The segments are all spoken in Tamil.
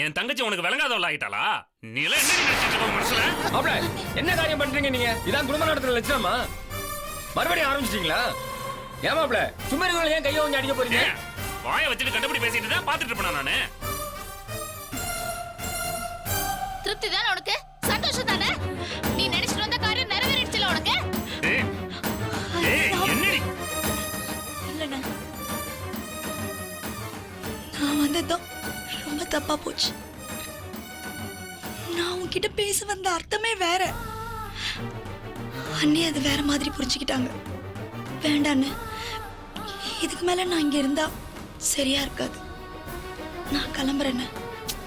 என் தங்கச்சி உனக்கு விளங்காதவள ஆயிட்டாளா? நீ எல்லாம் என்ன நினைச்சிட்டு இருக்க மனசுல? மாப்ள என்ன காரியம் பண்றீங்க நீங்க? இதான் குடும்ப நடத்துற லட்சணமா? மறுபடியும் ஆரம்பிச்சிட்டீங்களா? ஏன் மாப்ள சும்மா இருக்கவங்க ஏன் கையை வாங்கி அடிக்க போறீங்க? வாயை வச்சுட்டு கண்டுபிடி பேசிட்டு தான் பாத்துட்டு இருப்பேன் நானு. திருப்தி தானே உனக்கு? சந்தோஷம் தானே? நீ நினைச்சிட்டு வந்த காரியம் நிறைவேறிடுச்சுல உனக்கு? என்னடி? இல்லண்ணா, நான் வந்ததும் ரொம்ப தப்பா போச்சு. நான் உன்கிட்ட பேச வந்த அர்த்தமே வேற. அண்ணி அது வேற மாதிரி புரிஞ்சுக்கிட்டாங்க. வேண்டான்னு, இதுக்கு மேல நான் இங்க இருந்தா சரியா இருக்காது. நான் கிளம்புறேன்னு.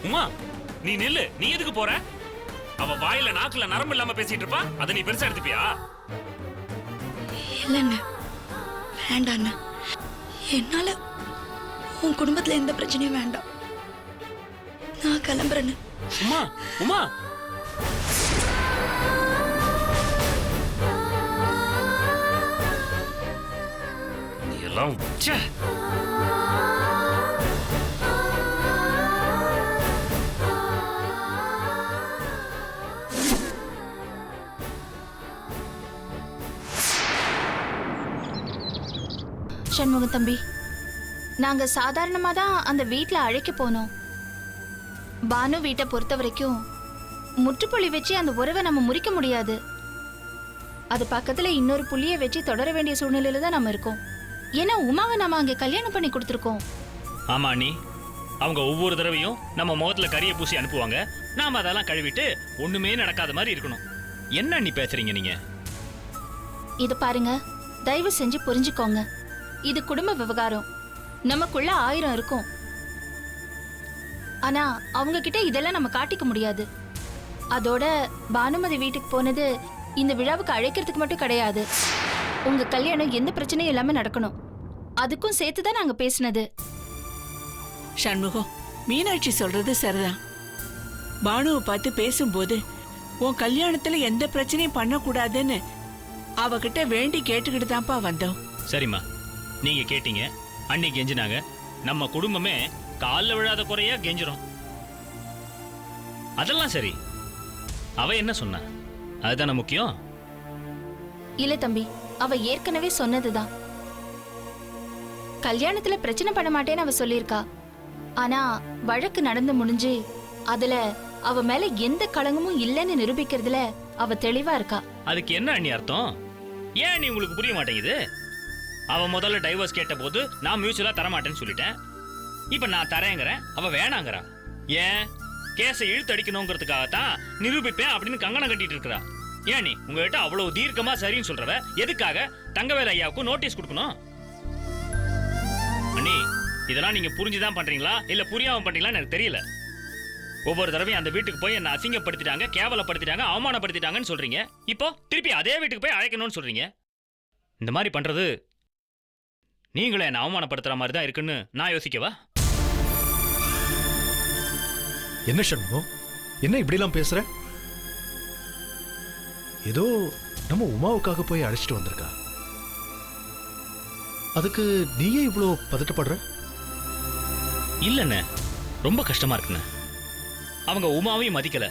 உமா நீ நில்லு. நீ எதுக்கு போற? அவ வாயில நாக்குல நரம்பு இல்லாம பேசிட்டு இருப்பா. அதை நீ பெருசா எடுத்துப்பியா? இல்லண்ண, வேண்டாண்ண. என்னால உன் குடும்பத்துல எந்த பிரச்சனையும் வேண்டாம். நான் கிளம்புறேன்னு. உமா உமா நீ எல்லாம் ச்சே. சண்முக தம்பி, நாங்க சாதாரணமா தான் அந்த வீட்ல அழைக்க போனோம். பானு வீட்டை பொறுத்த வரைக்கும் முற்றுப்புள்ளி வச்சு அந்த உறவை நம்ம முறிக்க முடியாது. அது பக்கத்துல இன்னொரு புள்ளியை வச்சு தொடர வேண்டிய சூழ்நிலையில தான் நம்ம இருக்கோம். ஏன்னா உமாவை நம்ம அங்க கல்யாணம் பண்ணி கொடுத்துருக்கோம். ஆமா அண்ணி, அவங்க ஒவ்வொரு தடவையும் நம்ம முகத்துல கரிய பூசி அனுப்புவாங்க. நாம அதெல்லாம் கழுவிட்டு ஒண்ணுமே நடக்காத மாதிரி இருக்கணும். என்ன அண்ணி பேசுறீங்க நீங்க? இது பாருங்க, தயவு செஞ்சு புரிஞ்சுக்கோங்க. இது குடும்ப விவகாரம். நமக்குள்ள 1000 இருக்கும். ஆனா அவங்க கிட்ட இதெல்லாம் நம்ம காட்டிக்க முடியாது. அதோட பானுமதி வீட்டுக்கு போனது இந்த விழாவுக்கு அழைக்கிறதுக்கு மட்டும் கிடையாது. உங்க கல்யாணம் எந்த பிரச்சனையும் இல்லாம நடக்கணும். அதுக்கும் சேர்த்துதான் நாங்க பேசினது. சண்முகம், மீனாட்சி சொல்றது சரிதான். பானுவை பார்த்து பேசும்போது உன் கல்யாணத்துல எந்த பிரச்சனையும் பண்ணக்கூடாதுன்னு அவகிட்ட வேண்டி கேட்டுக்கிட்டு தான்ப்பா வந்தோம். சரிம்மா, நீங்க கேட்டீங்க, அண்ணி கெஞ்சினாங்க. நம்ம குடும்பமே காலில் விழாத குறையா கெஞ்சிரும். அதெல்லாம் சரி. அவ என்ன சொன்னா? அதுதானே முக்கியம். இல்ல தம்பி, அவ ஏற்கனவே சொன்னதுதான். கல்யாணத்துல பிரச்சனை பண்ண மாட்டேன்னு அவ சொல்லியிருக்கா. ஆனா வழக்கு நடந்து முடிஞ்சு அதுல அவ மேல எந்த களங்கமும் இல்லைன்னு நிரூபிக்கிறதுல அவ தெளிவா இருக்கா. அதுக்கு என்ன அண்ணி அர்த்தம்? ஏன் நீ உங்களுக்கு புரிய மாட்டேங்குது? அவ முதல்ல டைவர்ஸ் கேட்ட போது நான் மியூச்சுவலா தரமாட்டேன்னு சொல்லிட்டேன். இப்ப நான் தரேங்கிறேன், அவ வேணாங்கிறா. ஏன்? கேஸை இழுத்து அடிக்கணுங்கிறதுக்காகத்தான் நிரூபிப்பேன் அப்படின்னு கங்கணம் கட்டிட்டு இருக்கிறா. ஏன் நீ உங்ககிட்ட அவ்வளவு தீர்க்கமா சரின்னு சொல்றவ எதுக்காக தங்கவேல் ஐயாவுக்கு நோட்டீஸ் கொடுக்கணும்? அண்ணி, இதெல்லாம் நீங்க புரிஞ்சுதான் பண்றீங்களா இல்ல புரியாம பண்றீங்களான்னு எனக்கு தெரியல. ஒவ்வொரு தடவையும் அந்த வீட்டுக்கு போய் என்ன அசிங்கப்படுத்திட்டாங்க, கேவலப்படுத்திட்டாங்க, அவமானப்படுத்திட்டாங்கன்னு சொல்றீங்க. இப்போ திருப்பி அதே வீட்டுக்கு போய் அழைக்கணும்னு சொல்றீங்க. இந்த மாதிரி பண்றது நீங்களே என்ன அவமானப்படுத்துற மாதிரி தான் இருக்குன்னு நான் யோசிக்கவா? என்ன சண்முகம், என்ன இப்படிலாம் பேசுற? ஏதோ நம்ம உமாவுக்காக போய் அழைச்சிட்டு வந்திருக்கா. அதுக்கு நீயே இவ்வளோ பதட்டப்படுற? இல்லண்ணே, ரொம்ப கஷ்டமா இருக்குண்ணே. அவங்க உமாவையும் மதிக்கல,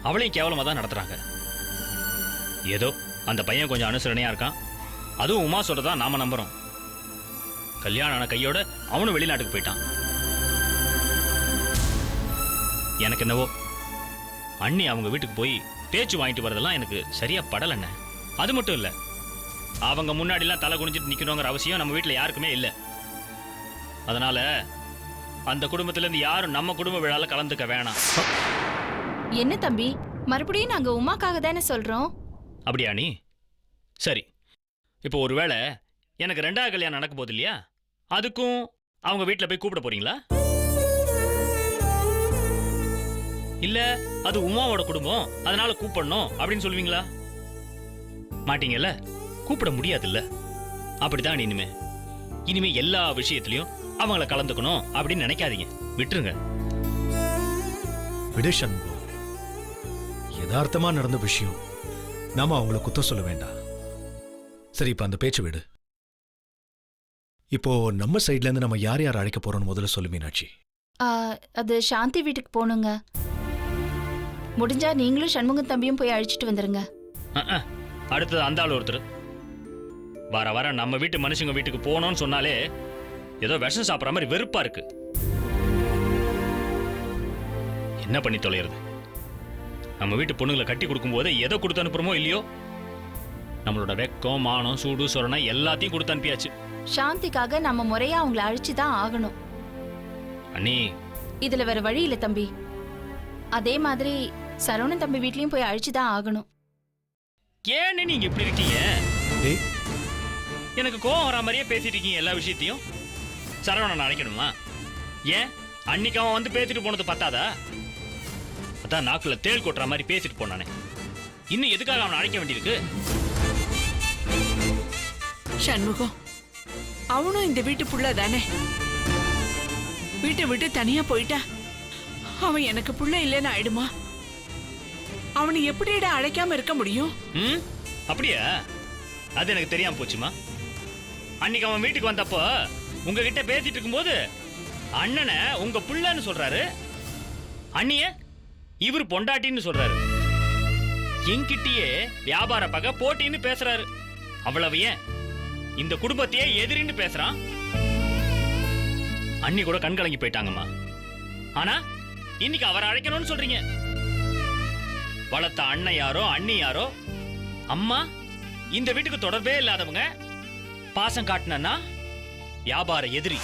அவளையும் கேவலமா தான் நடத்துறாங்க. ஏதோ அந்த பையன் கொஞ்சம் அனுசரணையா இருக்கான். அதுவும் உமா சொல்றதா நாம நம்புறோம். கல்யாணம் ஆன கையோட அவனும் வெளிநாட்டுக்கு போயிட்டான். எனக்கு என்னவோ அண்ணி அவங்க வீட்டுக்கு போய் பேச்சு வாங்கிட்டு வரதெல்லாம் எனக்கு சரியா படலண்ணே. அது மட்டும் இல்ல, அவங்க முன்னாடிலாம் தலை குனிஞ்சிட்டு நிக்கணுங்கிற அவசியம் நம்ம வீட்டுல யாருக்குமே இல்லை. அதனால அந்த குடும்பத்துல இருந்து யாரும் நம்ம குடும்ப விழால கலந்துக்க வேணாம். என்ன தம்பி, மறுபடியும் நாங்க உமாக்காக தானே சொல்றோம். அப்படியா நீ? சரி, இப்போ ஒருவேளை எனக்கு 2வது கல்யாணம் நடக்க போகுது இல்லையா, அதுக்கும் அவங்க வீட்டுல போய் கூப்பிட போறீங்களா? இல்ல அது உமாவோட குடும்பம் அதனால கூப்பிடணும் அப்படின்னு சொல்லுவீங்களா? மாட்டீங்கல்ல, கூப்பிட முடியாதுல்ல. அப்படிதான் இனிமே எல்லா விஷயத்திலையும் அவங்கள கலந்துக்கணும் அப்படின்னு நினைக்காதீங்க. விட்டுருங்க. விடு சண்முகம், யதார்த்தமா நடந்த விஷயம், நாம அவங்கள குத்தம் சொல்ல வேண்டாம். சரி, இப்ப அந்த பேச்சு விடு. இப்போ நம்ம சைட்ல இருந்து நம்ம யார் யார் அழைக்க போறோம்னு முதல்ல சொல்லு மீனாட்சி. அது சாந்தி வீட்டுக்கு போகணுங்க. முடிஞ்சா நீங்களும் சண்முகம் தம்பியும் போய் அழைச்சிட்டு வந்துருங்க. அடுத்தது அந்த ஆள் ஒருத்தர் வர வர நம்ம வீட்டு மனுஷங்க வீட்டுக்கு போகணும்னு சொன்னாலே ஏதோ விஷம் சாப்பிட்ற மாதிரி வெறுப்பா இருக்கு. என்ன பண்ணி தொலைகிறது? நம்ம வீட்டு பொண்ணுங்களை கட்டி கொடுக்கும் போதே எதை கொடுத்து அனுப்புறோமோ இல்லையோ நம்மளோட வெக்கம், மானம், சூடு, சொரணை எல்லாத்தையும் கொடுத்து அனுப்பியாச்சு. சாந்திக்காக நம்ம முறையா அவங்கள அழிச்சு தான் ஆகணும். அண்ணி, இதுல வேற வழி இல்ல தம்பி. அதே மாதிரி சரவணன் தம்பி வீட்லயும் போய் அழிச்சு தான் ஆகணும். ஏன்னு நீங்க இப்படி இருக்கீங்க? டேய், எனக்கு கோவம் வர மாதிரியே பேசிட்டு இருக்கீங்க எல்லா விஷயத்தையும். சரவணன் அழைக்கணுமா? ஏன் அன்னைக்கு அவன் வந்து பேசிட்டு போனது பத்தாதா? அதான் நாக்குல தேள் கொட்டுற மாதிரி பேசிட்டு போனானே. இன்னும் எதுக்காக அவனை அழைக்க வேண்டியிருக்கு? சண்முகம், அவனும் இந்த வீட்டு புள்ள தானே. வீட்டை விட்டு தனியா போயிட்டா அவன் எனக்கு புள்ள இல்லைன்னு ஆயிடுமா? அவனை எப்படிடா அழைக்காம இருக்க முடியும்? ம், அப்படியா? அது எனக்கு தெரியாம போச்சுமா. அன்னைக்கு அவன் வீட்டுக்கு வந்தப்போ உங்ககிட்ட பேசிட்டு இருக்கும்போது அண்ணனை உங்க புள்ளன்னு சொல்றாரு, அண்ணிய இவர் பொண்டாட்டின்னு சொல்றாரு. என்கிட்டயே வியாபார பகை போட்டின்னு பேசுறாரு. அவ்வளவு ஏன் இந்த குடும்பத்தையே எதிரின்னு பேசுறான். அண்ணி கூட கண் கலங்கி போயிட்டாங்கம்மா. ஆனா இன்னைக்கு அவரை அழைக்கணும்னு சொல்றீங்க. வளர்த்த அண்ணன் யாரோ அண்ணி யாரோ, அம்மா இந்த வீட்டுக்கு தொடர்பே இல்லாதவங்க, பாசம் காட்டினா வியாபார எதிரி.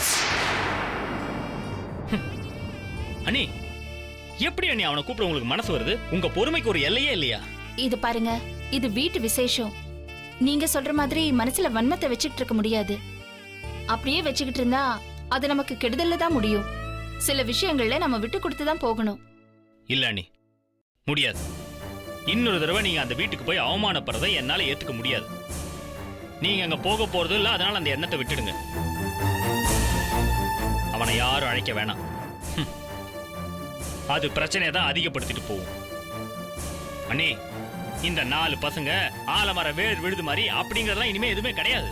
அண்ணி, எப்படி அண்ணி அவனை கூப்பிட உங்களுக்கு மனசு வருது? உங்க பொறுமைக்கு ஒரு எல்லையே இல்லையா? இது பாருங்க, இது வீட்டு விசேஷம். நீங்க சொல்ற மாதிரி மனசுல வன்மத்தை வச்சுக்கிட்டு இருக்க முடியாது. அப்படியே வச்சுக்கிட்டு இருந்தா அது நமக்கு கெடுதல்ல தான் முடியும். சில விஷயங்கள்ல நம்ம விட்டு கொடுத்து தான் போகணும். இல்ல அண்ணி, முடியாது. இன்னொரு தடவை நீங்க அந்த வீட்டுக்கு போய் அவமானப்படுறதை என்னால ஏத்துக்க முடியாது. நீங்க அங்க போக போறது இல்ல, அதனால அந்த எண்ணத்தை விட்டுடுங்க. அவனை யாரும் அழைக்க வேணாம். அது பிரச்சனையை தான் அதிகப்படுத்திட்டு போகும். அண்ணி, இந்த 4 பசங்க ஆலமர வேர் விழுது மாதிரி அப்படிங்கறதெல்லாம் இனிமே எதுவுமே கிடையாது.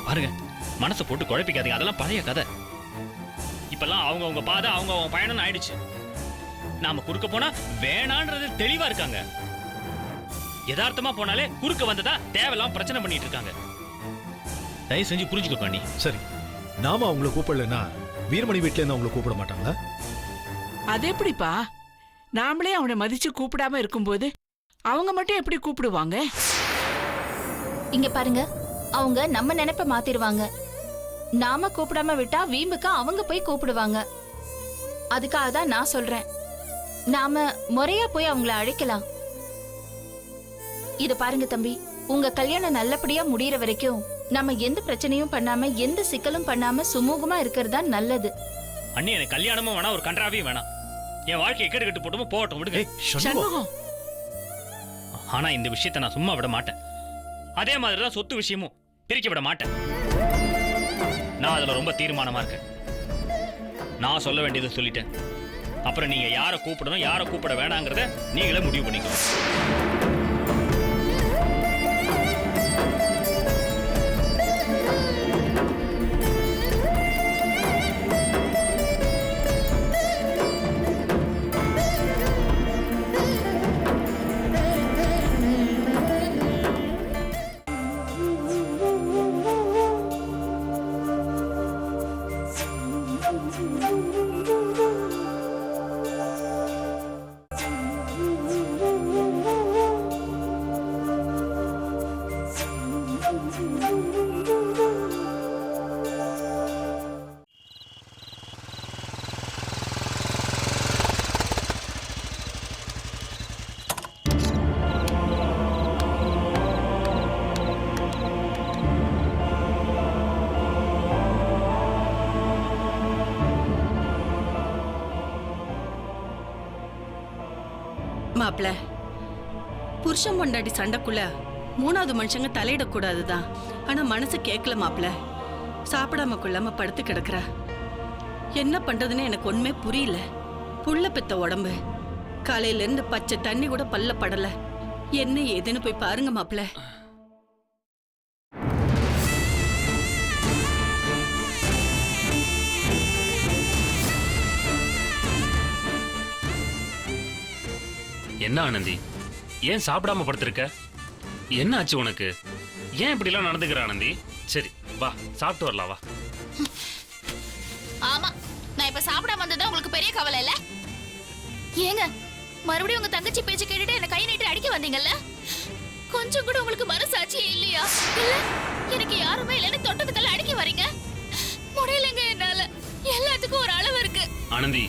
பாருங்க, மனசை போட்டு குழப்பிக்காதீங்க. அதெல்லாம் பழைய கதை. இப்பெல்லாம் அவங்க பாதை அவங்க பயணம் ஆயிடுச்சு. நாம குறுக்க போனா வேணான்றது தெளிவா இருக்காங்க. யதார்த்தமா போனாலே குறுக்க வந்ததா தேவையில்லாம பிரச்சனை பண்ணிட்டு இருக்காங்க. தயவு செஞ்சு புரிஞ்சுக்கோ அண்ணி. சரி, நாம அவங்கள கூப்பிடலன்னா வீரமணி வீட்டுல இருந்து அவங்கள கூப்பிட மாட்டாங்களா? அது எப்படிப்பா? நாமளே அவனை மதிச்சு கூப்பிடாம இருக்கும்போது அவங்க மட்டும் எப்படி கூப்பிடுவாங்க? இங்க பாருங்க, அவங்க நம்ம நினைப்ப மாத்திருவாங்க. நாம கூப்பிடாம விட்டா வீம்புக்கு அவங்க போய் கூப்பிடுவாங்க. அதுக்காக தான் நான் சொல்றேன், நாம முறையா போய் அவங்கள அழைக்கலாம். இத பாருங்க தம்பி, உங்க கல்யாணம் நல்லபடியா முடியற வரைக்கும் நம்ம எந்த பிரச்சனையும் பண்ணாம எந்த சிக்கலும் பண்ணாம சுமூகமா இருக்கிறது தான் நல்லது. அண்ணி, எனக்கு கல்யாணமும் வேணாம், ஒரு கன்றாவையும் வேணாம். என் வாழ்க்கையை கேட்டு கட்டு போட்டு போகட்டும், விடுங்க. சண்முகம், ஆனா இந்த விஷயத்தை நான் சும்மா விட மாட்டேன். அதே மாதிரிதான் சொத்து விஷயமும் பிரிக்க விட மாட்டேன். நான் அதுல ரொம்ப தீர்மானமா இருக்கேன். நான் சொல்ல வேண்டியதை சொல்லிட்டேன். அப்புறம் நீங்க யாரை கூப்பிடணும் யாரை கூப்பிட வேணாங்கிறத நீங்களே முடிவு பண்ணிக்கணும். மாப்ள, புருஷன் பொண்டாட்டி சண்டைக்குள்ள 3வது மனுஷங்க தலையிடக்கூடாதுதான். ஆனா மனசு கேட்கல மாப்ள. சாப்பிடாம கொள்ளாம படுத்து கிடக்குறா. என்ன பண்றதுன்னு எனக்கு ஒண்ணுமே புரியல. புள்ள பெத்த உடம்பு, காலையில இருந்து பச்சை தண்ணி கூட பல்ல படல. என்ன ஏதுன்னு போய் பாருங்க மாப்ள. என்ன ஆனந்தி, ஏன் சாப்பிடாம படுத்திருக்க? என்ன ஆச்சு உனக்கு? ஏன் இப்படிலாம் நடந்துக்கிற ஆனந்தி? சரி வா, சாப்பிட்டு வரலாம் வா. ஆமா, நான் இப்ப சாப்பிடாம வந்ததா உங்களுக்கு பெரிய கவலை இல்ல? ஏங்க, மறுபடியும் உங்க தங்கச்சி பேச்சு கேட்டுட்டு என்ன கை நீட்டி அடிக்க வந்தீங்கல்ல? கொஞ்சம் கூட உங்களுக்கு மனசாட்சியே இல்லையா? இல்ல, எனக்கு யாருமே இல்லைன்னு தொட்டதுக்கெல்லாம் அடிக்க வரீங்க. முடியலங்க என்னால. எல்லாத்துக்கும் ஒரு அளவு இருக்கு. ஆனந்தி,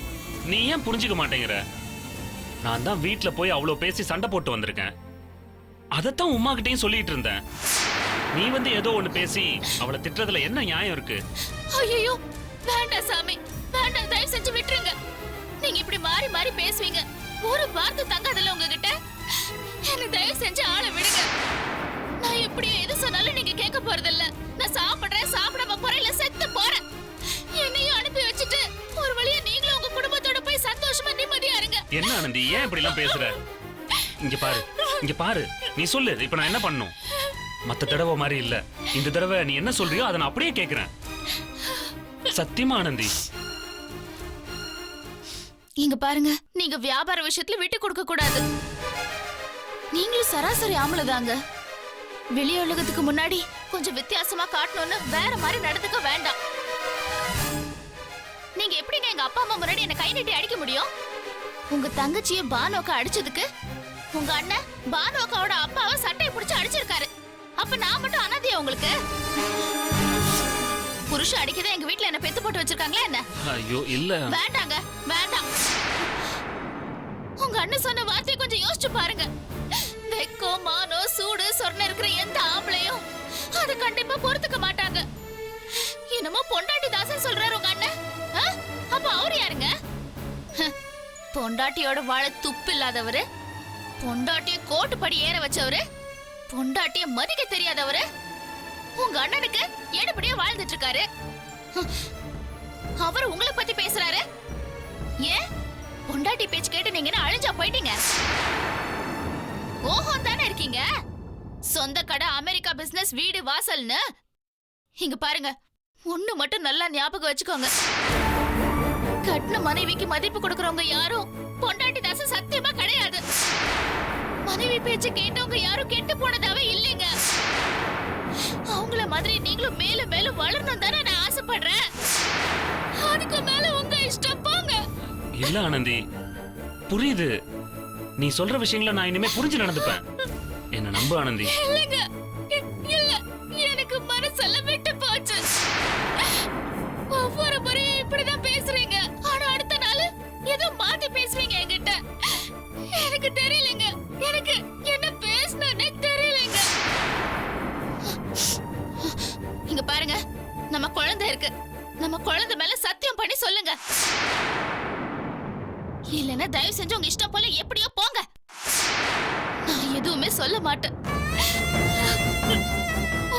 நீ ஏன் புரிஞ்சுக்க மாட்டேங்கிற? நான் தான் வீட்ல போய் அவ்வளவு பேசி சண்டை போட்டு வந்திருக்கேன். அதத்தான் உமா கிட்டயும் சொல்லிட்டு இருந்தேன். நீ வந்து ஏதோ ஒண்ணு பேசி அவளை திட்டுறதுல என்ன நியாயம் இருக்கு? ஐயோ, வேண்டாம் சாமி, வேண்டாம், தயவு செஞ்சு விட்டுருங்க. நீங்க இப்படி மாறி மாறி பேசுவீங்க, ஒரு வார்த்தை தங்காதல்ல உங்ககிட்ட. என்ன தயவு செஞ்சு ஆளை விடுங்க. நான் எப்படியோ எது சொன்னாலும் நீங்க கேட்க போறதில்ல. நான் சாப்பிடுறேன், சாப்பிடாம போறேன், இல்ல செத்து போறேன். என்னையும் அனுப்பி வச்சுட்டு ஒரு வழியா நீங்களும் உங்க குடும்பத்தோட போய் சந்தோஷமா நிம்மதியா இருங்க. என்ன ஆனந்தி, ஏன் இப்படி எல்லாம் பேசுற? இங்க பாரு, இங்க பாரு, நீ சொல்லு, இப்ப நான் என்ன பண்ணணும்? மத்த தடவை மாதிரி இல்ல, இந்த தடவை நீ என்ன சொல்றியோ அதை நான் அப்படியே கேக்குறேன். சத்தியமா ஆனந்தி. இங்க பாருங்க, நீங்க வியாபார விஷயத்துல விட்டு கொடுக்க கூடாது. நீங்களும் சராசரி ஆம்பளதாங்க. வெளி உலகத்துக்கு முன்னாடி கொஞ்சம் வித்தியாசமா காட்டணும்னு வேற மாதிரி நடந்துக்க வேண்டாம். நீங்க எப்படிங்க எங்க அப்பா அம்மா முன்னாடி என்ன கை நீட்டி அடிக்க முடியும்? உங்க தங்கச்சிய பானோக்கா அடிச்சதுக்கு உங்க அண்ணன் பானோக்காவோட அப்பாவை சட்டையை பிடிச்சு அடிச்சிருக்காரு. அப்ப நான் மட்டும் அனாதையா உங்களுக்கு? புருஷன் அடிக்கதான் எங்க வீட்டுல என்ன பெத்து போட்டு வச்சிருக்காங்களா என்ன? ஐயோ இல்ல. வேண்டாங்க, வேண்டாம். உங்க அண்ணன் சொன்ன வார்த்தையை கொஞ்சம் யோசிச்சு பாருங்க. வெக்கம், மானம், சூடு, சொர்ணம் இருக்கிற எந்த ஆம்பளையும் அது கண்டிப்பா பொறுத்துக்க மாட்டாங்க. என்னமோ பொண்டாட்டி தாசன் சொல்றாரு உங்க அண்ணன். அப்ப அவரு யாருங்க? பொண்டாட்டியோட வாழ துப்பு இல்லாதவரு, பொண்டாட்டிய கோட்டுப்படி ஏற வச்சவரு, பொண்டாட்டிய மதிக்க தெரியாதவரு உங்க அண்ணனுக்கு ஏடுபடியா வாழ்ந்துட்டு இருக்காரு. அவர் உங்களை பத்தி பேசுறாரு. ஏன் பொண்டாட்டி பேச்சு கேட்டு நீங்க என்ன அழிஞ்சா போயிட்டீங்க? ஓஹோ தானே இருக்கீங்க. சொந்த கடை, அமெரிக்கா பிசினஸ், வீடு வாசல்னு. இங்க பாருங்க, ஒண்ணு மட்டும் நல்லா ஞாபகம் வச்சுக்கோங்க. கட்டின மனைவிக்கு மதிப்பு கொடுக்கறவங்க யாரும் பொண்டாட்டி தாச சத்தியமா கிடையாது. மனைவி பேச்சு கேட்டவங்க யாரும் கெட்டு போனதாவே இல்லைங்க. அவங்கள மாதிரி நீங்களும் மேலும் மேலும் வளரணும் தானே நான் ஆசைப்படுறேன். அதுக்கு மேல உங்க இஷ்டம் போங்க. இல்ல ஆனந்தி, புரியுது. நீ சொல்ற விஷயங்களை நான் இனிமே புரிஞ்சு நடந்துப்பேன். என்ன நம்பு ஆனந்தி. இல்லங்க, இல்ல, எனக்கு மனசெல்லாம் விட்டு போச்சு. ஒவ்வொரு முறையும் இப்படிதான் பேசுறீங்க, ஆனா அடுத்த நாள் ஏதோ மாத்தி பேசுவீங்க என்கிட்ட. எனக்கு தெரியலங்க, எனக்கு என்ன பேசணும்னே தெரியலங்க. இங்க பாருங்க, நம்ம குழந்தை இருக்கு. நம்ம குழந்தை மேல சத்தியம் பண்ணி சொல்லுங்க. இல்லன்னா தயவு செஞ்சு உங்க இஷ்டம் போல எப்படியோ போங்க. நான் எதுவுமே சொல்ல மாட்டேன்,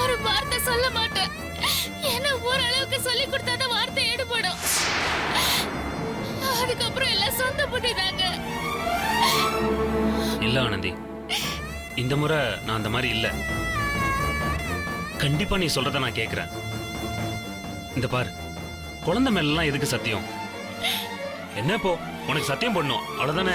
ஒரு வார்த்தை சொல்ல மாட்டேன். என்ன ஓரளவுக்கு சொல்லி கொடுத்தாத வார்த்தை எடுபடும். அதுக்கப்புறம் எல்லாம் சொந்த புத்தி தாங்க. இல்ல ஆனந்தி, இந்த முறை நான் அந்த மாதிரி இல்ல. கண்டிப்பா நீ சொல்றத நான் கேக்குறேன். இந்த பாரு, குழந்தை மேலாம் எதுக்கு சத்தியம்? என்ன இப்போ உனக்கு சத்தியம் பண்ணும் அவ்வளவுதானே?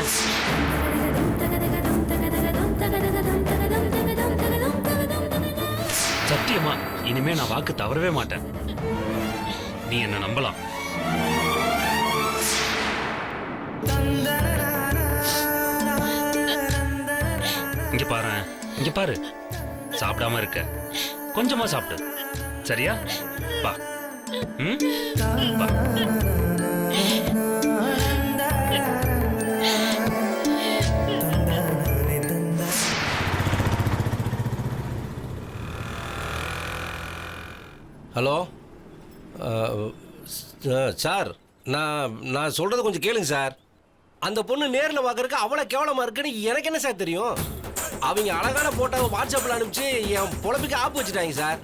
சத்தியமா இனிமே நான் வாக்கு தவறவே மாட்டேன். நீ என்ன நம்பலாம். இங்க பாரு, இங்க பாரு, சாப்பிடாம இருக்க, கொஞ்சமா சாப்பிடு, சரியா? வா. வா. ஹலோ சார், நான் சொல்கிறத கொஞ்சம் கேளுங்க சார். அந்த பொண்ணு நேரில் பார்க்கறதுக்கு அவ்வளோ கேவலமாக இருக்குன்னு எனக்கு என்ன சார் தெரியும்? அவங்க அழகான போட்டோவை வாட்ஸ்அப்பில் அனுப்பிச்சு என் பொழப்புக்கு ஆப்பு வச்சுட்டாங்க சார்.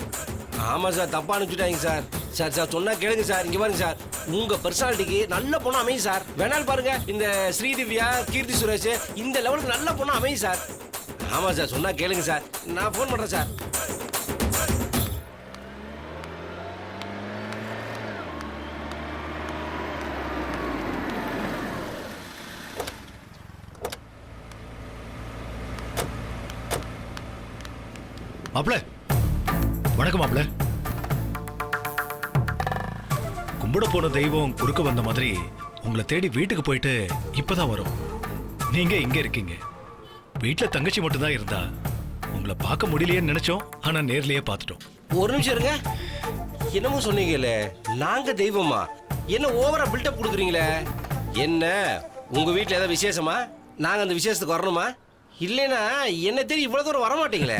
ஆமாம் சார், தப்பாக அனுப்பிச்சுட்டாங்க சார். சார் சார் சொன்னால் கேளுங்க சார். இங்கே பாருங்க சார், உங்கள் பர்சனாலிட்டிக்கு நல்ல பொண்ணு அமையும் சார். வேணாலும் பாருங்க, இந்த ஸ்ரீதிவ்யா, கீர்த்தி சுரேஷ் இந்த லெவலுக்கு நல்ல பொண்ணு அமையும் சார். ஆமாம் சார், சொன்னால் கேளுங்க சார். நான் ஃபோன் பண்ணுறேன் சார். மாப்பிள வணக்கம் மாப்பிள. கும்பிட போன தெய்வம் குறுக்க வந்த மாதிரி உங்களை தேடி வீட்டுக்கு போயிட்டு இப்பதான் வரும். நீங்க இங்க இருக்கீங்க. வீட்டுல தங்கச்சி மட்டும் தான் இருந்தா. உங்களை பார்க்க முடியலையேன்னு நினைச்சோம், ஆனா நேர்லயே பார்த்துட்டோம். ஒரு நிமிஷம் இருங்க. என்னமோ சொன்னீங்களே நாங்க தெய்வமா? என்ன ஓவரா பில்டப் கொடுக்குறீங்களே? என்ன உங்க வீட்டுல ஏதாவது விசேஷமா? நாங்க அந்த விசேஷத்துக்கு வரணுமா? இல்லைன்னா என்ன தேடி இவ்வளவு தூரம் வர மாட்டீங்களே?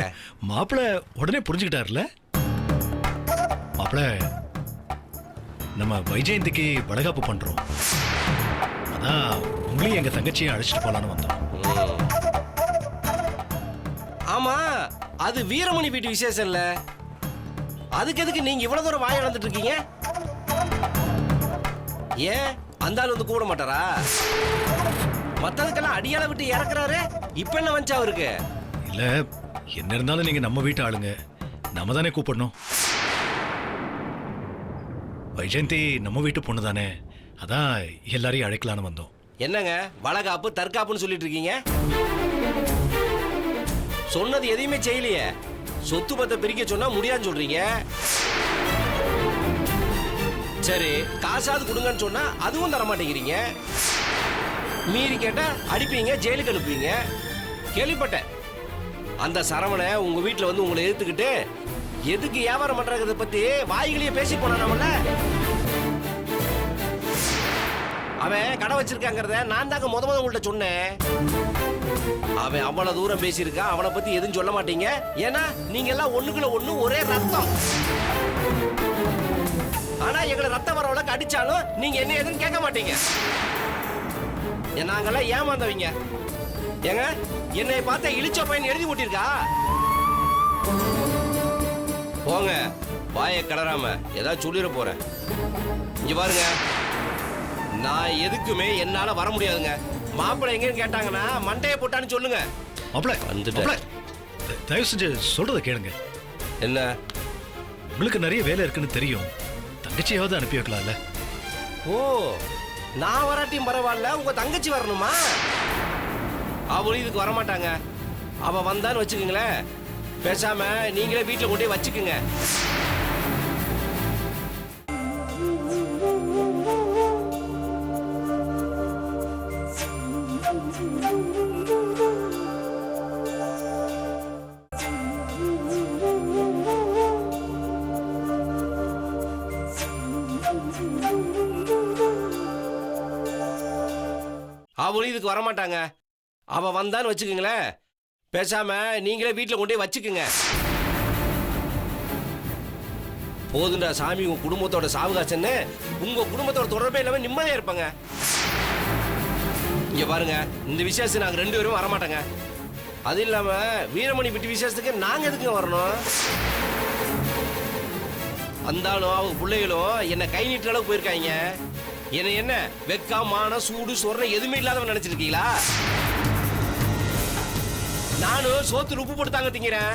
மாப்பிள உடனே புரிஞ்சுக்கிட்டாருல. மாப்பிள நம்ம வைஜெயந்திக்கு வளகாப்பு பண்றோம். அதான் உங்களையும் எங்க தங்கச்சியை அழைச்சிட்டு போலான்னு வந்தோம். ஆமா, அது வீரமணி வீட்டு விசேஷம் இல்ல. அதுக்கு எதுக்கு நீங்க இவ்வளவு தூரம் வாய நடந்துட்டு இருக்கீங்க? ஏன் அந்த ஆள் வந்து கூட மாட்டாரா? மத்ததுக்கெல்லாம் அடியால விட்டு இறக்குறாரு. இப்ப என்ன வந்துச்சு அவருக்கு? இல்ல என்ன இருந்தாலும் நீங்க நம்ம வீட்டு ஆளுங்க, நம்ம தானே கூப்பிடணும். வைஜெயந்தி நம்ம வீட்டு பொண்ணு தானே, அதான் எல்லாரையும் அழைக்கலான்னு வந்தோம். என்னங்க வளகாப்பு தற்காப்புன்னு சொல்லிட்டு இருக்கீங்க? சொன்னது எதையுமே செய்யலையே. சொத்து பத்தை பிரிக்க சொன்னா முடியாதுன்னு சொல்றீங்க. சரி காசாவது கொடுங்கன்னு சொன்னா அதுவும் தர மாட்டேங்கிறீங்க. மீறி கேட்டா அடிப்பீங்க, ஜெயிலுக்கு அனுப்புவீங்க. கேள்விப்பட்டேன் அந்த சரவணை உங்க வீட்டுல வந்து உங்களை எதிர்த்துக்கிட்டு எதுக்கு வியாபாரம் பண்றத பத்தி வாய்களையே பேசி போனானவன்ல. அவன் கடை வச்சிருக்காங்கிறத நான் தாங்க முத உங்கள்கிட்ட சொன்னேன். அவன் அவ்வளவு தூரம் பேசியிருக்கான். அவனை பத்தி எதுவும் சொல்ல மாட்டீங்க. ஏன்னா நீங்க எல்லாம் ஒண்ணுக்குள்ள ஒண்ணு ஒரே ரத்தம். ஆனா எங்களை ரத்த வரவளக்கு அடிச்சாலும் நீங்க என்ன எதுன்னு கேட்க மாட்டீங்க. நாங்கெல்லாம் ஏமாந்தவங்க. ஏங்க என்னை பார்த்த இழிச்ச பையன் எழுதி போட்டிருக்கா? போங்க வாயை கடறாம ஏதாவது சொல்லிட போறேன். இங்க பாருங்க, நான் எதுக்குமே என்னால வர முடியாதுங்க. மாப்பிள்ளை எங்கன்னு கேட்டாங்கன்னா மண்டையை போட்டான்னு சொல்லுங்க. மாப்பிள வந்துட்டேன். தயவு செஞ்சு சொல்றத கேளுங்க. என்ன உங்களுக்கு நிறைய வேலை இருக்குன்னு தெரியும், தங்கச்சியாவது அனுப்பி வைக்கலாம்ல. ஓ, நான் வராட்டியும் பரவாயில்ல, உங்க தங்கச்சி வரணுமா? அவளும் இதுக்கு வரமாட்டாங்க. அவ வந்தான்னு வச்சுக்கோங்களேன், பேசாம நீங்களே வீட்டுல கொண்டு போய் வச்சுக்குங்க. அவளும் இதுக்கு வரமாட்டாங்க. அவ வந்தான்னு வச்சுக்கோங்களேன், பேசாம நீங்களே வீட்டுல கொண்டு போய் வச்சுக்குங்க. போதுண்டா சாமி, உங்க குடும்பத்தோட சாவகாசன்னு உங்க குடும்பத்தோட தொடர்பே இல்லாம நிம்மதியா இருப்பாங்க. இங்க பாருங்க, இந்த விசேஷம் நாங்க 2 பேரும் வரமாட்டாங்க. அது இல்லாம வீரமணி வீட்டு விசேஷத்துக்கு நாங்க எதுக்கு வரணும்? அந்தாலும் அவங்க பிள்ளைகளும் என்ன கை நீட்டுற அளவுக்கு போயிருக்காங்க. என்ன வெக்கா மான சூடு சொரணை எதுவுமே இல்லாதவன் நினைச்சிருக்கீங்களா? நானும் சோத்து உப்பு போட்டு தாங்க திங்கிறேன்.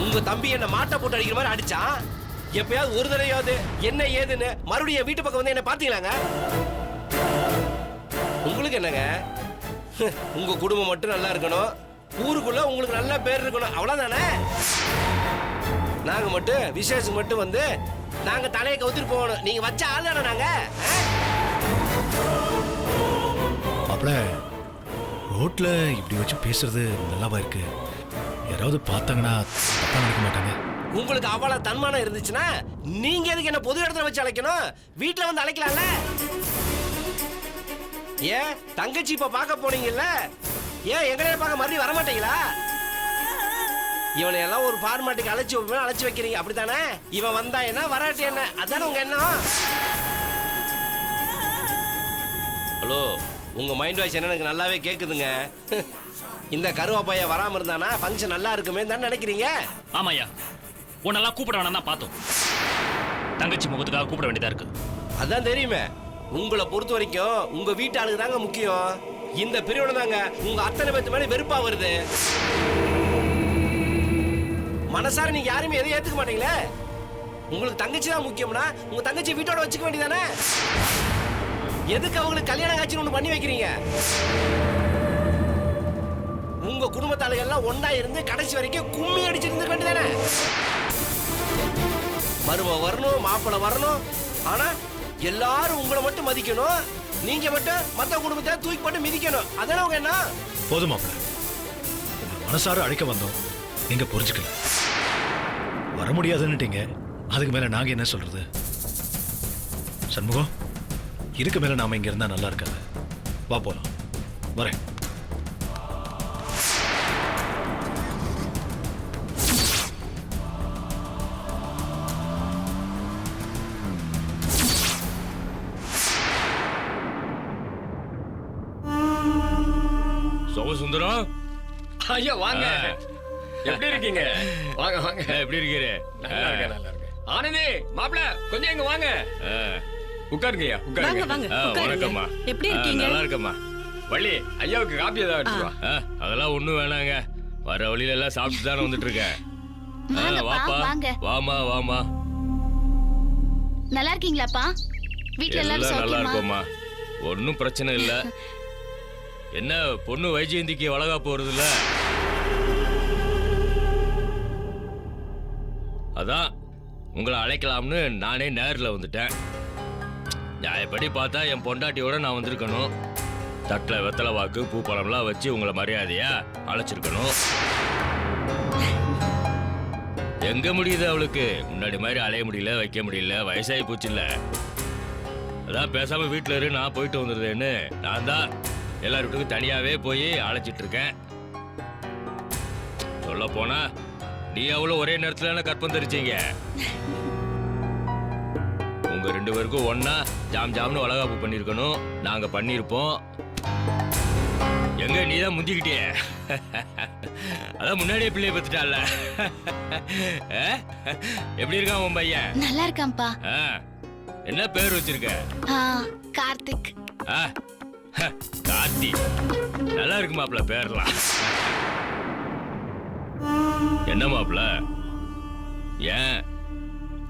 உங்க தம்பி என்ன மாட்டை போட்டு அடிக்கிற மாதிரி அடிச்சான். எப்பயாவது ஒரு தடவையாவது என்ன ஏதுன்னு மறுபடியும் வீட்டு பக்கம் வந்து என்ன பாத்தீங்களாங்க? உங்களுக்கு என்னங்க, உங்க குடும்பம் மட்டும் நல்லா இருக்கணும், ஊருக்குள்ள உங்களுக்கு நல்ல பேர் இருக்கணும், அவ்வளவுதானே. நாங்க மட்டும் விசேஷம் மட்டும் வந்து நாங்க தலையை கவுத்திட்டு போகணும். நீங்க வச்ச ஆள் தானே நாங்க. மாப்பிள ரோட்ல இப்படி வச்சு பேசுறது நல்லாவா இருக்கு? யாராவது பார்த்தாங்கன்னா தப்பா நினைக்க மாட்டாங்க. உங்களுக்கு அவ்வளவு தன்மானம் இருந்துச்சுன்னா நீங்க எதுக்கு என்ன பொது இடத்துல வச்சு அழைக்கணும்? வீட்டுல வந்து அழைக்கலாம்ல. ஏன் தங்கச்சி இப்ப பார்க்க போனீங்கல்ல, ஏன் எங்களைய பார்க்க மறுபடியும் வர மாட்டீங்களா? இவனை எல்லாம் ஒரு ஃபார்மாட்டுக்கு அழைச்சு வைக்கிறீங்க, அப்படித்தானே? இவன் வந்தா என்ன வராட்டி என்ன, அதானே உங்க எண்ணம்? ஹலோ, உங்க மைண்ட் வாய்ஸ் என்ன எனக்கு நல்லாவே கேக்குதுங்க. இந்த கருவாப்பைய வராம இருந்தானா ஃபங்க்ஷன் நல்லா இருக்குமே தான் நினைக்கிறீங்க? ஆமாய்யா, உன்னெல்லாம் கூப்பிட வேணாம் தான் பார்த்தோம். தங்கச்சி முகத்துக்காக கூப்பிட வேண்டியதா இருக்கு. அதான் தெரியுமே, உங்களை பொறுத்த வரைக்கும் உங்க வீட்டு ஆளுக்கு தாங்க முக்கியம். இந்த பிரிவினை தாங்க உங்க அத்தனை பேத்து மேலே வெறுப்பா வருது. மனசார நீங்க யாருமே எதையும் ஏத்துக்க மாட்டீங்களே. உங்களுக்கு தங்கச்சி தான் முக்கியம்னா உங்க தங்கச்சி வீட்டோட வச்சுக்க வேண்டியதானே? எதுக்கு அவங்களுக்கு கல்யாணம் காட்சி ஒண்ணு பண்ணி வைக்கிறீங்க? உங்க உங்க குடும்பத்தாளு எல்லாம் ஒண்ணா இருந்து கடைசி வரைக்கும் கும்மி அடிச்சிருந்து வேண்டியதானே? மரும வரணும், மாப்பிள்ளை வரணும், ஆனா எல்லாரும் உங்களை மட்டும் மதிக்கணும், நீங்க மட்டும் மத்த குடும்பத்தை தூக்கி போட்டு மிதிக்கணும். அதானே உங்க என்ன? போதும் மாப்பிள்ள, மனசார அழைக்க வந்தோம், நீங்க புரிஞ்சுக்கல. வர முடியாதுன்னுட்டீங்க, அதுக்கு மேல நாங்க என்ன சொல்றது? சண்முகம், இதுக்கு மேல நாம இங்க இருந்தா நல்லா இருக்காது. வா போலாம். வரேன். சோமசுந்தரம், ஐயா வாங்க. எப்படி இருக்கீங்க? வாங்க வாங்க. எப்படி இருக்கிற? நல்லா இருக்கேன், நல்லா இருக்கேன். ஆனந்தி, மாப்பிள கொஞ்சம் இங்க வாங்க. உட்காருங்கய்யா, வாங்க உட்காருங்க. வாங்க உட்காருங்க. வணக்கம்மா. எப்படி இருக்கீங்க? நல்லா இருக்கம்மா. வள்ளி, ஐயாவுக்கு காப்பி ஏதாவது எடுத்துட்டு வா. அதெல்லாம் ஒண்ணும் வேணாங்க, வர வழியில எல்லாம் சாப்பிட்டு தானே வந்துட்டு இருக்கேன். வாங்கப்பா, வாப்பா, வாங்க. வாமா வாமா. நல்லா இருக்கீங்களாப்பா? வீட்ல எல்லாரும் எல்லாம் நல்லா சௌக்கியமா? இருக்கோம்மா, ஒன்னும் பிரச்சனை இல்ல. என்ன பொண்ணு வைஜெயந்திக்கு வளகா போறதுல? அதான் உங்களை அழைக்கலாம்னு நானே நேரில் வந்துட்டேன். நியாயப்படி பார்த்தா என் பொண்டாட்டியோட நான் வந்திருக்கணும். தட்டில் வெத்தலை வாக்கு பூ பழம்லாம் வச்சு உங்களை மரியாதையா அழைச்சிருக்கணும். எங்க முடியுது அவளுக்கு? முன்னாடி மாதிரி அலைய முடியல, வைக்க முடியல, வயசாகி போச்சு இல்ல. அதான் பேசாம வீட்டில் இரு, நான் போயிட்டு வந்துடுறேன்னு நான் தான் எல்லார் வீட்டுக்கும் தனியாவே போய் அழைச்சிட்டு இருக்கேன். சொல்ல போனா நீ அவளும் ஒரே நேரத்துல கற்பம் தெரிச்சீங்க. உங்க 2 பேருக்கும் ஒன்னா ஜாம் ஜாம்னு வளகாப்பு பண்ணிருக்கணும், நாங்க பண்ணிருப்போம். எங்க நீ தான் முந்திக்கிட்டிய. அதான் முன்னாடியே பிள்ளைய பத்துட்டால. எப்படி இருக்கான் உன் பையன்? நல்லா இருக்கான்ப்பா. என்ன பேர் வச்சிருக்க? கார்த்திக். கார்த்தி, நல்லா இருக்கு மாப்பிள்ள பேர்லாம். என்ன மாப்பிள்ள, ஏன்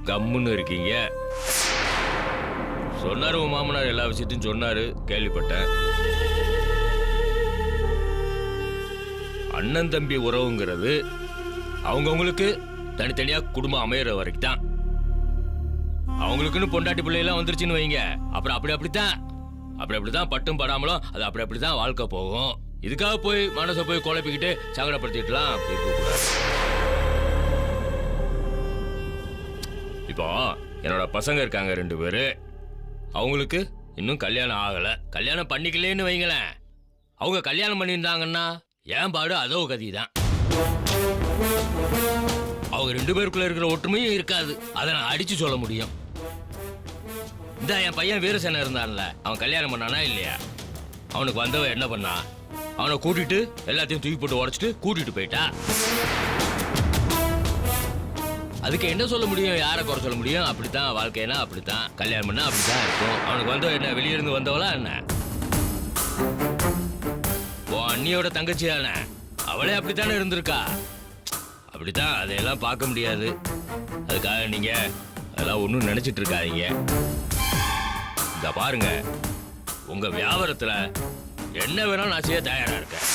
கம்முன்னு இருக்கீங்க? சொன்னாரு உன் மாமனார், எல்லா விஷயத்தையும் சொன்னாரு, கேள்விப்பட்டேன். அண்ணன் தம்பி உறவுங்கிறது அவங்கவுங்களுக்கு தனித்தனியா குடும்பம் அமையற வரைக்கும் தான். அவங்களுக்குன்னு பொண்டாட்டி பிள்ளைலாம் வந்துருச்சுன்னு வைங்க, அப்புறம் அப்படித்தான் பட்டும் படாமலும் அது அப்படித்தான் வாழ்க்கை போகும். இதுக்காக போய் மனசை போய் குழப்பிக்கிட்டு சங்கடப்படுத்திட்டுலாம் அப்படி இருக்கக்கூடாது. இப்போ என்னோட பசங்க இருக்காங்க 2 பேரு, அவங்களுக்கு இன்னும் கல்யாணம் ஆகல. கல்யாணம் பண்ணிக்கலேன்னு வைங்களேன், அவங்க கல்யாணம் பண்ணியிருந்தாங்கன்னா ஏன் பாடு அதோ கதி தான். அவங்க 2 பேருக்குள்ள இருக்கிற ஒற்றுமையும் இருக்காது, அதை நான் அடிச்சு சொல்ல முடியும். இந்த என் பையன் வீரசேன இருந்தான்ல, அவன் கல்யாணம் பண்ணானா இல்லையா? அவனுக்கு வந்தவன் என்ன பண்ணா, அவனை கூட்டிட்டு எல்லாத்தையும் தூக்கி போட்டு உடைச்சிட்டு கூட்டிட்டு போயிட்டா. அதுக்கு என்ன சொல்ல முடியும், யாரை குறை சொல்ல முடியும்? அப்படித்தான் வாழ்க்கைனா, அப்படித்தான் கல்யாணம் பண்ணா அப்படித்தான் இருக்கும். அவனுக்கு வந்தவன் என்ன வெளியிருந்து வந்தவளா என்ன? உன் அண்ணியோட தங்கச்சி தானே, அவளே அப்படித்தானே இருந்திருக்கா. அப்படித்தான், அதையெல்லாம் பார்க்க முடியாது. அதுக்காக நீங்க அதெல்லாம் ஒன்றும் நினைச்சிட்டு இருக்காதீங்க. இந்த பாருங்க, உங்க வியாபாரத்துல என்ன வேணாலும் நான் செய்ய தயாரா இருக்கேன்.